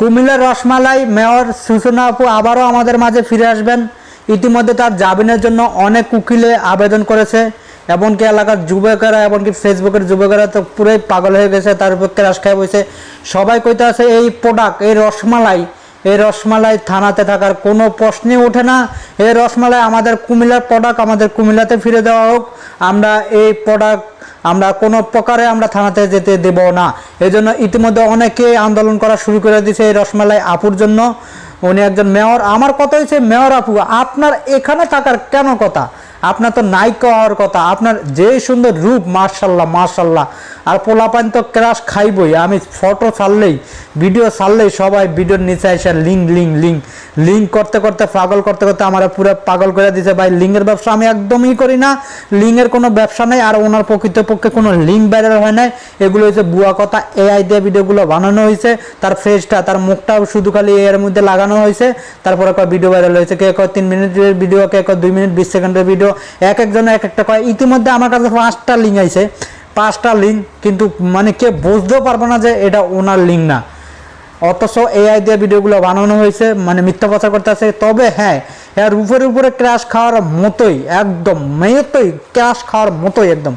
কুমিল্লার রসমালাই মেয়র সূচনা আপু আবারও আমাদের মাঝে ফিরে আসবেন। ইতিমধ্যে তার জামিনের জন্য অনেক উকিলে আবেদন করেছে, এমনকি এলাকার যুবকেরা, এমনকি ফেসবুকের যুবকেরা তো পুরোই পাগল হয়ে গেছে, তার উপর ক্রাশ খায় বসে। সবাই কইতে আছে এই প্রোডাক্ট, এই রসমালাই থানাতে থাকার কোনো প্রশ্নই ওঠে না। এই রসমালাই আমাদের কুমিল্লার প্রোডাক্ট, আমাদের কুমিল্লাতে ফিরে দেওয়া হোক। আমরা এই প্রোডাক্ট আমরা কোনো প্রকারে আমরা থানাতে যেতে দেব না। এই জন্য ইতিমধ্যে অনেকে আন্দোলন করা শুরু করে দিয়েছে এই রসমালাই আপুর জন্য। উনি একজন মেয়র। আমার কথা হচ্ছে, মেয়র আপু আপনার এখানে থাকার কেন কথা? আপনার তো নায়িকা হওয়ার কথা। আপনার যে সুন্দর রূপ, মার্শাল্লাহ মার্শাল্লাহ। আর পোলাপান তো ক্রাশ খাইবই। আমি ফটো ছাড়লেই, ভিডিও ছাড়লেই সবাই ভিডিওর নিচে এসে লিঙ্ক করতে করতে পাগল করতে করতে আমার পুরো পাগল করে দিয়েছে। ভাই লিঙ্কের ব্যবসা আমি একদমই করি না, লিঙ্কের কোনো ব্যবসা নেই। আর ওনার প্রকৃতপক্ষে কোনো লিঙ্ক ভাইরাল হয় নাই, এগুলো হচ্ছে ভুয়া কথা। এআই দিয়ে ভিডিওগুলো বানানো হয়েছে, তার ফেসটা, তার মুখটা শুধু খালি এর মধ্যে লাগানো হয়েছে, তারপরে কয় ভিডিও ভাইরাল হয়েছে। কে কয় 3 মিনিটের ভিডিও, কে কয় 2 মিনিট 20 সেকেন্ডের ভিডিও, এক একজন এক একটা কয়। ইতিমধ্যে আমার কাছে 5টা লিঙ্ক আইছে, 5টা লিঙ্ক, কিন্তু মানে কে বুঝতেও পারবো না যে এটা ওনার লিঙ্ক না। অথচ এআই দিয়ে ভিডিওগুলো বানানো হয়েছে, মানে মিথ্যা প্রচার করতে আছে। তবে হ্যাঁ, এর উপরে ক্র্যাশ খাওয়ার মতোই, একদম মেয়েতই ক্র্যাশ খাওয়ার মতোই একদম।